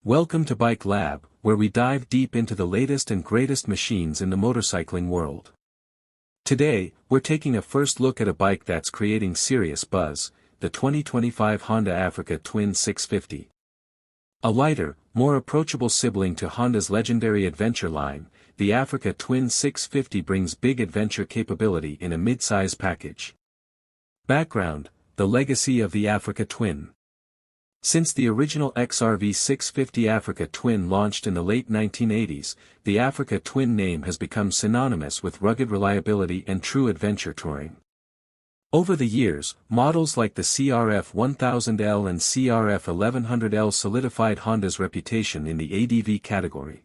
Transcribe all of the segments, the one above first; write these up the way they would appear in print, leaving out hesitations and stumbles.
Welcome to Bike Lab, where we dive deep into the latest and greatest machines in the motorcycling world. Today, we're taking a first look at a bike that's creating serious buzz, the 2025 Honda Africa Twin 650. A lighter, more approachable sibling to Honda's legendary adventure line, the Africa Twin 650 brings big adventure capability in a mid-size package. Background: the legacy of the Africa Twin. Since the original XRV 650 Africa Twin launched in the late 1980s, the Africa Twin name has become synonymous with rugged reliability and true adventure touring. Over the years, models like the CRF 1000L and CRF 1100L solidified Honda's reputation in the ADV category.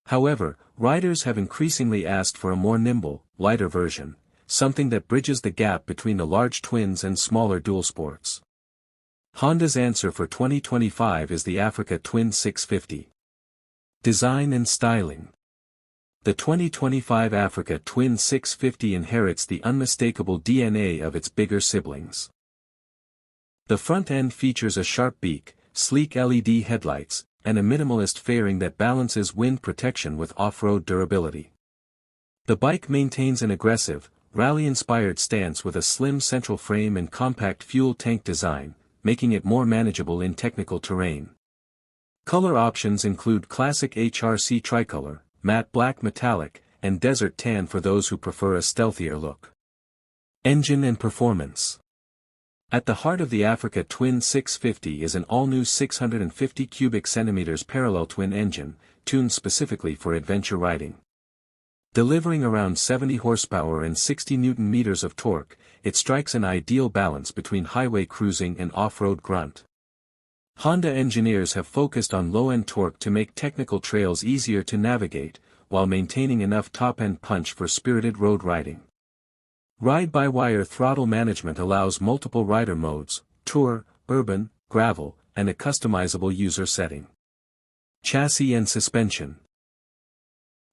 However, riders have increasingly asked for a more nimble, lighter version, something that bridges the gap between the large twins and smaller dual sports. Honda's answer for 2025 is the Africa Twin 650. Design and styling. The 2025 Africa Twin 650 inherits the unmistakable DNA of its bigger siblings. The front end features a sharp beak, sleek LED headlights, and a minimalist fairing that balances wind protection with off-road durability. The bike maintains an aggressive, rally-inspired stance with a slim central frame and compact fuel tank design, making it more manageable in technical terrain. Color options include classic HRC tricolor, matte black metallic, and desert tan for those who prefer a stealthier look. Engine and performance. At the heart of the Africa Twin 650 is an all-new 650 cubic centimeters parallel twin engine, tuned specifically for adventure riding. Delivering around 70 horsepower and 60 Nm of torque, it strikes an ideal balance between highway cruising and off-road grunt. Honda engineers have focused on low-end torque to make technical trails easier to navigate, while maintaining enough top-end punch for spirited road riding. Ride-by-wire throttle management allows multiple rider modes: tour, urban, gravel, and a customizable user setting. Chassis and suspension.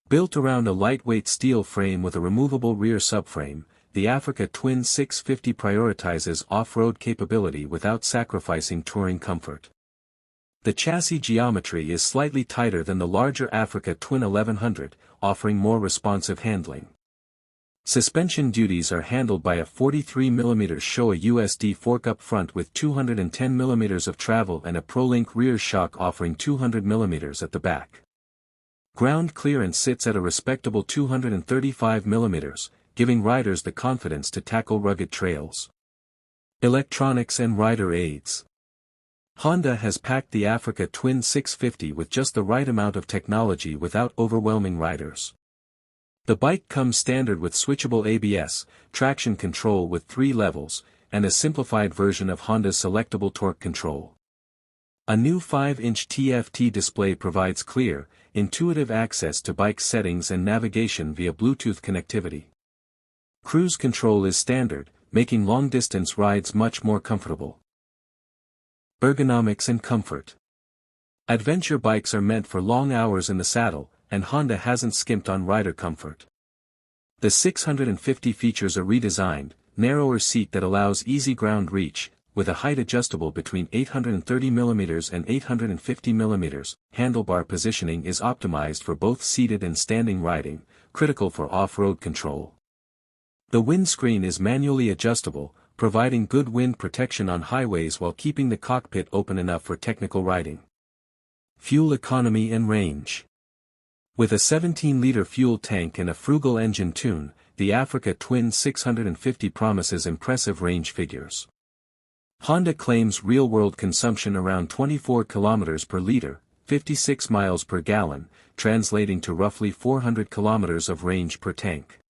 Built around a lightweight steel frame with a removable rear subframe, the Africa Twin 650 prioritizes off-road capability without sacrificing touring comfort. The chassis geometry is slightly tighter than the larger Africa Twin 1100, offering more responsive handling. Suspension duties are handled by a 43 mm Showa USD fork up front with 210 mm of travel and a ProLink rear shock offering 200 mm at the back. Ground clearance sits at a respectable 235 mm, giving riders the confidence to tackle rugged trails. Electronics and rider aids. Honda has packed the Africa Twin 650 with just the right amount of technology without overwhelming riders. The bike comes standard with switchable ABS, traction control with 3 levels, and a simplified version of Honda's selectable torque control. A new 5-inch TFT display provides clear, intuitive access to bike settings and navigation via Bluetooth connectivity. Cruise control is standard, making long-distance rides much more comfortable. Ergonomics and comfort. Adventure bikes are meant for long hours in the saddle, and Honda hasn't skimped on rider comfort. The 650 features a redesigned, narrower seat that allows easy ground reach, with a height adjustable between 830 mm and 850 mm. Handlebar positioning is optimized for both seated and standing riding, critical for off-road control. The windscreen is manually adjustable, providing good wind protection on highways while keeping the cockpit open enough for technical riding. Fuel economy and range. With a 17-liter fuel tank and a frugal engine tune, the Africa Twin 650 promises impressive range figures. Honda claims real-world consumption around 24 km per liter, 56 miles per gallon, translating to roughly 400 km of range per tank.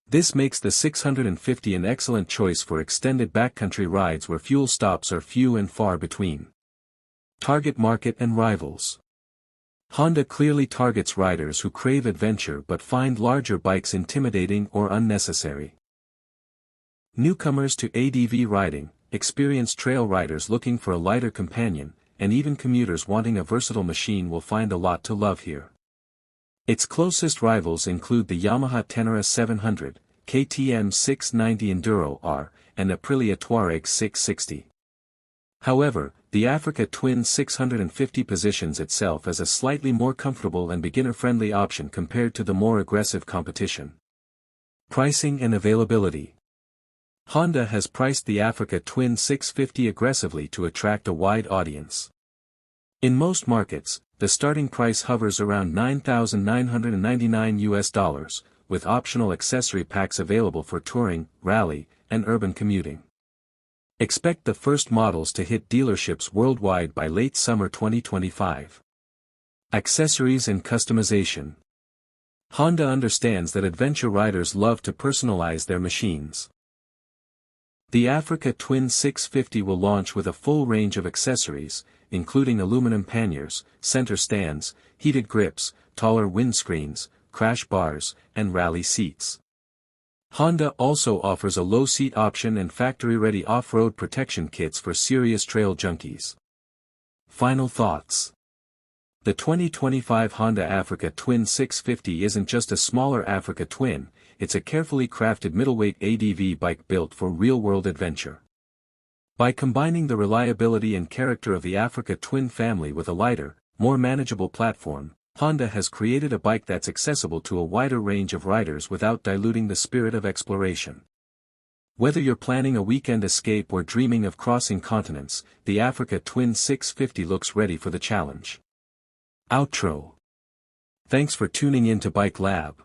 This makes the 650 an excellent choice for extended backcountry rides where fuel stops are few and far between. Target market and rivals. Honda clearly targets riders who crave adventure but find larger bikes intimidating or unnecessary. Newcomers to ADV riding, experienced trail riders looking for a lighter companion, and even commuters wanting a versatile machine will find a lot to love here. Its closest rivals include the Yamaha Tenere 700, KTM 690 Enduro R, and Aprilia Touareg 660. However, the Africa Twin 650 positions itself as a slightly more comfortable and beginner-friendly option compared to the more aggressive competition. Pricing and availability. Honda has priced the Africa Twin 650 aggressively to attract a wide audience. In most markets, the starting price hovers around $9,999, with optional accessory packs available for touring, rally, and urban commuting. Expect the first models to hit dealerships worldwide by late summer 2025. Accessories and customization. Honda understands that adventure riders love to personalize their machines. The Africa Twin 650 will launch with a full range of accessories, including aluminum panniers, center stands, heated grips, taller windscreens, crash bars, and rally seats. Honda also offers a low seat option and factory-ready off-road protection kits for serious trail junkies. Final thoughts. The 2025 Honda Africa Twin 650 isn't just a smaller Africa Twin, it's a carefully crafted middleweight ADV bike built for real-world adventure. By combining the reliability and character of the Africa Twin family with a lighter, more manageable platform, Honda has created a bike that's accessible to a wider range of riders without diluting the spirit of exploration. Whether you're planning a weekend escape or dreaming of crossing continents, the Africa Twin 650 looks ready for the challenge. Outro. Thanks for tuning in to Bike Lab.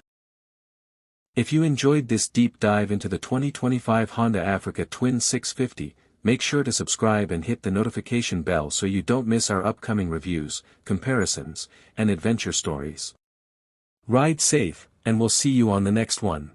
If you enjoyed this deep dive into the 2025 Honda Africa Twin 650, make sure to subscribe and hit the notification bell so you don't miss our upcoming reviews, comparisons, and adventure stories. Ride safe, and we'll see you on the next one.